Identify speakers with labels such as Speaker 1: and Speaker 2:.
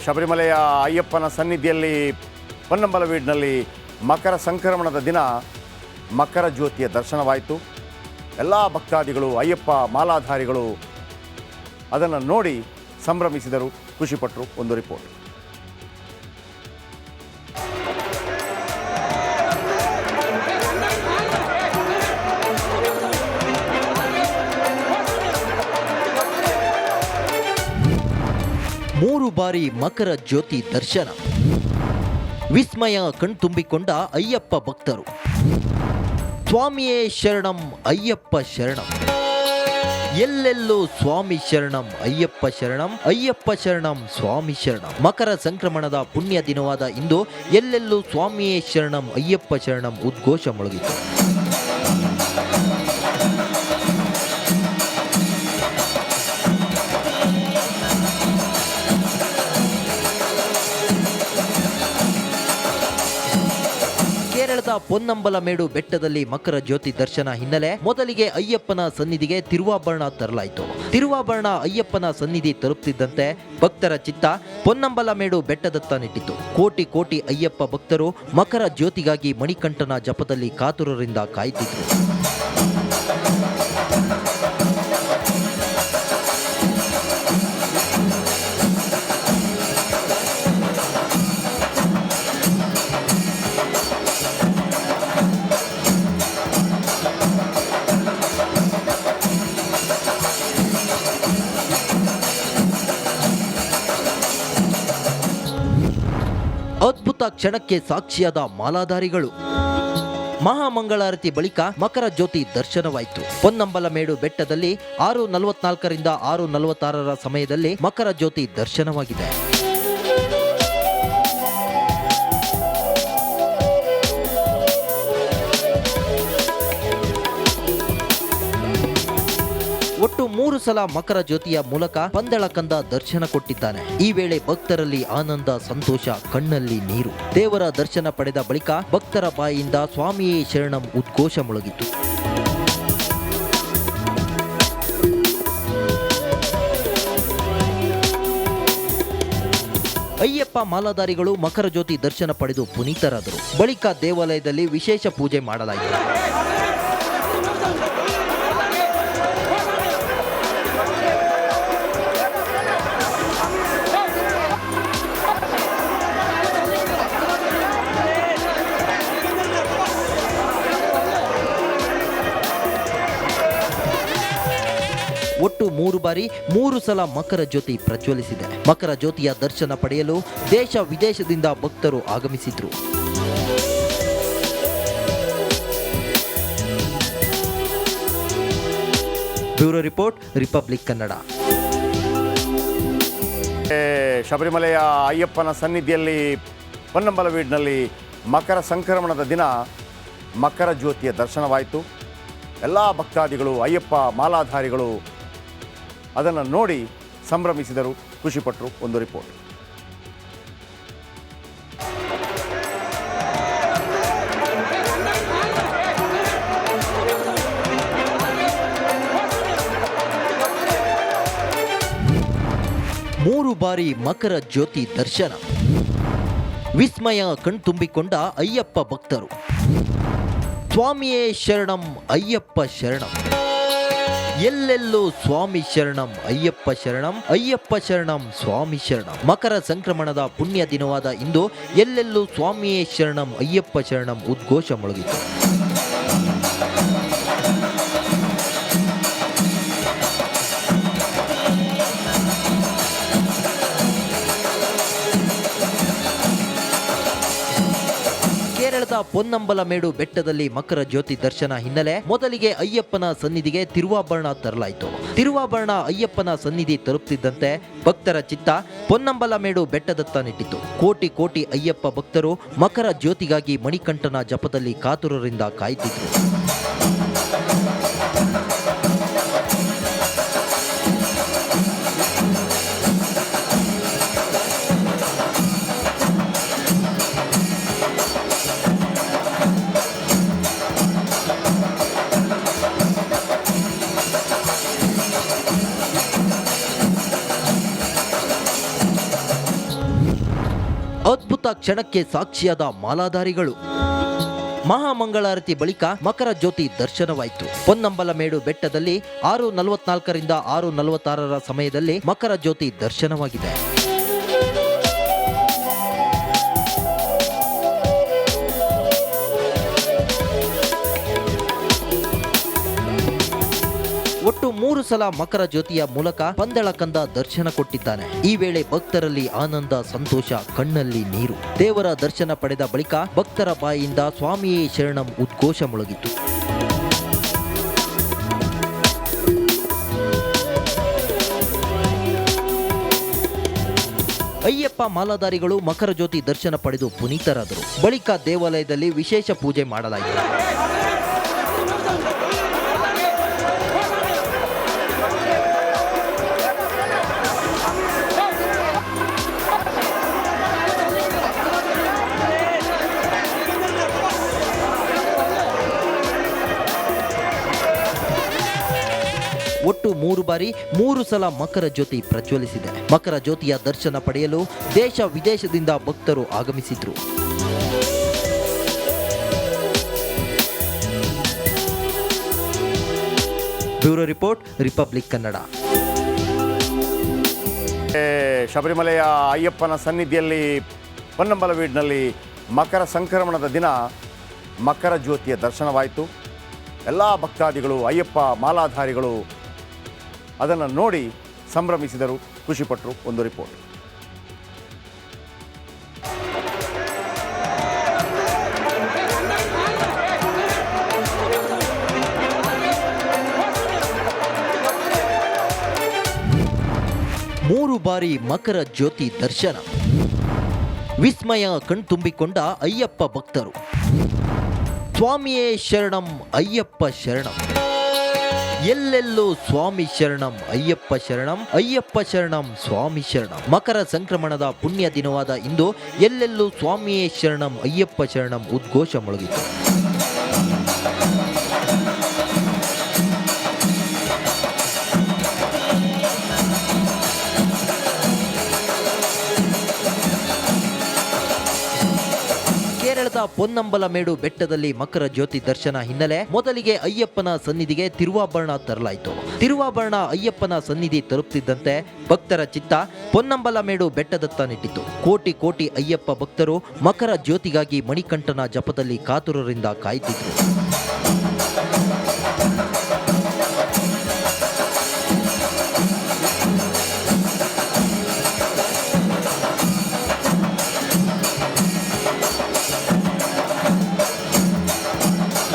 Speaker 1: ಶಬರಿಮಲೆಯ ಅಯ್ಯಪ್ಪನ ಸನ್ನಿಧಿಯಲ್ಲಿ ಪೊನ್ನಂಬಲವೀಡಿನಲ್ಲಿ ಮಕರ ಸಂಕ್ರಮಣದ ದಿನ ಮಕರ ಜ್ಯೋತಿಯ ದರ್ಶನವಾಯಿತು. ಎಲ್ಲ ಭಕ್ತಾದಿಗಳು, ಅಯ್ಯಪ್ಪ ಮಾಲಾಧಾರಿಗಳು ಅದನ್ನು ನೋಡಿ ಸಂಭ್ರಮಿಸಿದರು, ಖುಷಿಪಟ್ಟರು. ಒಂದು ರಿಪೋರ್ಟ್.
Speaker 2: ಮೂರು ಬಾರಿ ಮಕರ ಜ್ಯೋತಿ ದರ್ಶನ, ವಿಸ್ಮಯ ಕಣ್ತುಂಬಿಕೊಂಡ ಅಯ್ಯಪ್ಪ ಭಕ್ತರು. ಸ್ವಾಮಿಯೇ ಶರಣಂ ಅಯ್ಯಪ್ಪ ಶರಣಂ, ಎಲ್ಲೆಲ್ಲೂ ಸ್ವಾಮಿ ಶರಣಂ ಅಯ್ಯಪ್ಪ ಶರಣಂ, ಅಯ್ಯಪ್ಪ ಶರಣಂ ಸ್ವಾಮಿ ಶರಣಂ. ಮಕರ ಸಂಕ್ರಮಣದ ಪುಣ್ಯ ದಿನವಾದ ಇಂದು ಎಲ್ಲೆಲ್ಲೂ ಸ್ವಾಮಿಯೇ ಶರಣಂ ಅಯ್ಯಪ್ಪ ಶರಣಂ ಉದ್ಘೋಷ ಮೊಳಗಿತು. ಕೇರಳದ ಪೊನ್ನಂಬಲಮೇಡು ಬೆಟ್ಟದಲ್ಲಿ ಮಕರ ಜ್ಯೋತಿ ದರ್ಶನ ಹಿನ್ನೆಲೆ ಮೊದಲಿಗೆ ಅಯ್ಯಪ್ಪನ ಸನ್ನಿಧಿಗೆ ತಿರುವಾಭರಣ ತರಲಾಯಿತು. ತಿರುವಾಭರಣ ಅಯ್ಯಪ್ಪನ ಸನ್ನಿಧಿ ತಲುಪುತ್ತಿದ್ದಂತೆ ಭಕ್ತರ ಚಿತ್ತ ಪೊನ್ನಂಬಲಮೇಡು ಬೆಟ್ಟದತ್ತ ನೆಟ್ಟಿತು. ಕೋಟಿ ಕೋಟಿ ಅಯ್ಯಪ್ಪ ಭಕ್ತರು ಮಕರ ಜ್ಯೋತಿಗಾಗಿ ಮಣಿಕಂಠನ ಜಪದಲ್ಲಿ ಕಾತುರರಿಂದ ಕಾಯುತ್ತಿದ್ರು. ಅದ್ಭುತ ಕ್ಷಣಕ್ಕೆ ಸಾಕ್ಷಿಯಾದ ಮಾಲಾಧಾರಿಗಳು. ಮಹಾಮಂಗಳಾರತಿ ಬಳಿಕ ಮಕರ ಜ್ಯೋತಿ ದರ್ಶನವಾಯಿತು. ಪೊನ್ನಂಬಲಮೇಡು ಬೆಟ್ಟದಲ್ಲಿ 6:44ರಿಂದ 6:46 ಸಮಯದಲ್ಲಿ ಮಕರ ಜ್ಯೋತಿ ದರ್ಶನವಾಗಿದೆ. ಒಟ್ಟು 3 ಸಲ ಮಕರ ಜ್ಯೋತಿಯ ಮೂಲಕ ಪಂದಳ ಕಂದ ದರ್ಶನ ಕೊಟ್ಟಿದ್ದಾನೆ. ಈ ವೇಳೆ ಭಕ್ತರಲ್ಲಿ ಆನಂದ, ಸಂತೋಷ, ಕಣ್ಣಲ್ಲಿ ನೀರು. ದೇವರ ದರ್ಶನ ಪಡೆದ ಬಳಿಕ ಭಕ್ತರ ಬಾಯಿಯಿಂದ ಸ್ವಾಮಿಯೇ ಶರಣಂ ಉದ್ಘೋಷ ಮೊಳಗಿತು. ಅಯ್ಯಪ್ಪ ಮಾಲಾಧಾರಿಗಳು ಮಕರ ಜ್ಯೋತಿ ದರ್ಶನ ಪಡೆದು ಪುನೀತರಾದರು. ಬಳಿಕ ದೇವಾಲಯದಲ್ಲಿ ವಿಶೇಷ ಪೂಜೆ ಮಾಡಲಾಯಿತು. ಒಟ್ಟು 3 ಬಾರಿ 3 ಸಲ ಮಕರ ಜ್ಯೋತಿ ಪ್ರಜ್ವಲಿಸಿದೆ. ಮಕರ ಜ್ಯೋತಿಯ ದರ್ಶನ ಪಡೆಯಲು ದೇಶ ವಿದೇಶದಿಂದ ಭಕ್ತರು ಆಗಮಿಸಿದ್ರು. Bureau report, Republic Kannada.
Speaker 1: ಶಬರಿಮಲೆಯ ಅಯ್ಯಪ್ಪನ ಸನ್ನಿಧಿಯಲ್ಲಿ ಪೊನ್ನಂಬಲವೀಡಿನಲ್ಲಿ ಮಕರ ಸಂಕ್ರಮಣದ ದಿನ ಮಕರ ಜ್ಯೋತಿಯ ದರ್ಶನವಾಯಿತು. ಎಲ್ಲ ಭಕ್ತಾದಿಗಳು, ಅಯ್ಯಪ್ಪ ಮಾಲಾಧಾರಿಗಳು ಅದನ್ನು ನೋಡಿ ಸಂಭ್ರಮಿಸಿದರು, ಖುಷಿಪಟ್ಟರು. ಒಂದು ರಿಪೋರ್ಟ್.
Speaker 2: ಮೂರು ಬಾರಿ ಮಕರ ಜ್ಯೋತಿ ದರ್ಶನ, ವಿಸ್ಮಯ ಕಣ್ತುಂಬಿಕೊಂಡ ಅಯ್ಯಪ್ಪ ಭಕ್ತರು. ಸ್ವಾಮಿಯೇ ಶರಣಂ ಅಯ್ಯಪ್ಪ ಶರಣಂ, ಎಲ್ಲೆಲ್ಲೂ ಸ್ವಾಮಿ ಶರಣಂ ಅಯ್ಯಪ್ಪ ಶರಣಂ, ಅಯ್ಯಪ್ಪ ಶರಣಂ ಸ್ವಾಮಿ ಶರಣಂ. ಮಕರ ಸಂಕ್ರಮಣದ ಪುಣ್ಯ ದಿನವಾದ ಇಂದು ಎಲ್ಲೆಲ್ಲೂ ಸ್ವಾಮಿಯೇ ಶರಣಂ ಅಯ್ಯಪ್ಪ ಶರಣಂ ಉದ್ಘೋಷ ಮೊಳಗಿತು. ಕೇರಳದ ಪೊನ್ನಂಬಲಮೇಡು ಬೆಟ್ಟದಲ್ಲಿ ಮಕರ ಜ್ಯೋತಿ ದರ್ಶನ ಹಿನ್ನೆಲೆ ಮೊದಲಿಗೆ ಅಯ್ಯಪ್ಪನ ಸನ್ನಿಧಿಗೆ ತಿರುವಾಭರಣ ತರಲಾಯಿತು. ತಿರುವಾಭರಣ ಅಯ್ಯಪ್ಪನ ಸನ್ನಿಧಿ ತಲುಪುತ್ತಿದ್ದಂತೆ ಭಕ್ತರ ಚಿತ್ತ ಪೊನ್ನಂಬಲಮೇಡು ಬೆಟ್ಟದತ್ತ ನೆಟ್ಟಿತು. ಕೋಟಿ ಕೋಟಿ ಅಯ್ಯಪ್ಪ ಭಕ್ತರು ಮಕರ ಜ್ಯೋತಿಗಾಗಿ ಮಣಿಕಂಠನ ಜಪದಲ್ಲಿ ಕಾತುರರಿಂದ ಕಾಯುತ್ತಿದ್ರು. ಅದ್ಭುತ ಕ್ಷಣಕ್ಕೆ ಸಾಕ್ಷಿಯಾದ ಮಾಲಾಧಾರಿಗಳು. ಮಹಾಮಂಗಳಾರತಿ ಬಳಿಕ ಮಕರ ಜ್ಯೋತಿ ದರ್ಶನವಾಯಿತು. ಪೊನ್ನಂಬಲಮೇಡು ಬೆಟ್ಟದಲ್ಲಿ 6:44ರಿಂದ 6:46 ಸಮಯದಲ್ಲಿ ಮಕರ ಜ್ಯೋತಿ ದರ್ಶನವಾಗಿದೆ. ಒಟ್ಟು 3 ಸಲ ಮಕರ ಜ್ಯೋತಿಯ ಮೂಲಕ ಪಂದಳ ಕಂದ ದರ್ಶನ ಕೊಟ್ಟಿದ್ದಾನೆ. ಈ ವೇಳೆ ಭಕ್ತರಲ್ಲಿ ಆನಂದ, ಸಂತೋಷ, ಕಣ್ಣಲ್ಲಿ ನೀರು. ದೇವರ ದರ್ಶನ ಪಡೆದ ಬಳಿಕ ಭಕ್ತರ ಬಾಯಿಯಿಂದ ಸ್ವಾಮಿಯೇ ಶರಣಂ ಉದ್ಘೋಷ ಮೊಳಗಿತು. ಅಯ್ಯಪ್ಪ ಮಾಲಾಧಾರಿಗಳು ಮಕರ ಜ್ಯೋತಿ ದರ್ಶನ ಪಡೆದು ಪುನೀತರಾದರು. ಬಳಿಕ ದೇವಾಲಯದಲ್ಲಿ ವಿಶೇಷ ಪೂಜೆ ಮಾಡಲಾಯಿತು. ಒಟ್ಟು 3 ಬಾರಿ 3 ಸಲ ಮಕರ ಜ್ಯೋತಿ ಪ್ರಜ್ವಲಿಸಿದೆ. ಮಕರ ಜ್ಯೋತಿಯ ದರ್ಶನ ಪಡೆಯಲು ದೇಶ ವಿದೇಶದಿಂದ ಭಕ್ತರು ಆಗಮಿಸಿದ್ರು. Bureau report, Republic Kannada.
Speaker 1: ಶಬರಿಮಲೆಯ ಅಯ್ಯಪ್ಪನ ಸನ್ನಿಧಿಯಲ್ಲಿ ಪೊನ್ನಂಬಲವೀಡಿನಲ್ಲಿ ಮಕರ ಸಂಕ್ರಮಣದ ದಿನ ಮಕರ ಜ್ಯೋತಿಯ ದರ್ಶನವಾಯಿತು. ಎಲ್ಲ ಭಕ್ತಾದಿಗಳು, ಅಯ್ಯಪ್ಪ ಮಾಲಾಧಾರಿಗಳು ಅದನ್ನು ನೋಡಿ ಸಂಭ್ರಮಿಸಿದರು, ಖುಷಿಪಟ್ಟರು. ಒಂದು ರಿಪೋರ್ಟ್.
Speaker 2: ಮೂರು ಬಾರಿ ಮಕರ ಜ್ಯೋತಿ ದರ್ಶನ. ವಿಸ್ಮಯ ಕಣ್ತುಂಬಿಕೊಂಡ ಅಯ್ಯಪ್ಪ ಭಕ್ತರು. ಸ್ವಾಮಿಯೇ ಶರಣಂ ಅಯ್ಯಪ್ಪ ಶರಣಂ. ಎಲ್ಲೆಲ್ಲೂ ಸ್ವಾಮಿ ಶರಣಂ ಅಯ್ಯಪ್ಪ ಶರಣಂ, ಅಯ್ಯಪ್ಪ ಶರಣಂ ಸ್ವಾಮಿ ಶರಣಂ. ಮಕರ ಸಂಕ್ರಮಣದ ಪುಣ್ಯ ದಿನವಾದ ಇಂದು ಎಲ್ಲೆಲ್ಲೂ ಸ್ವಾಮಿಯೇ ಶರಣಂ ಅಯ್ಯಪ್ಪ ಶರಣಂ ಉದ್ಘೋಷ ಮೊಳಗಿತು. ಕೇರಳದ ಪೊನ್ನಂಬಲಮೇಡು ಬೆಟ್ಟದಲ್ಲಿ ಮಕರ ಜ್ಯೋತಿ ದರ್ಶನ ಹಿನ್ನೆಲೆ ಮೊದಲಿಗೆ ಅಯ್ಯಪ್ಪನ ಸನ್ನಿಧಿಗೆ ತಿರುವಾಭರಣ ತರಲಾಯಿತು. ತಿರುವಾಭರಣ ಅಯ್ಯಪ್ಪನ ಸನ್ನಿಧಿ ತಲುಪುತ್ತಿದ್ದಂತೆ ಭಕ್ತರ ಚಿತ್ತ ಪೊನ್ನಂಬಲಮೇಡು ಬೆಟ್ಟದತ್ತ ನೆಟ್ಟಿತು. ಕೋಟಿ ಕೋಟಿ ಅಯ್ಯಪ್ಪ ಭಕ್ತರು ಮಕರ ಜ್ಯೋತಿಗಾಗಿ ಮಣಿಕಂಠನ ಜಪದಲ್ಲಿ ಕಾತುರರಿಂದ ಕಾಯುತ್ತಿದ್ರು.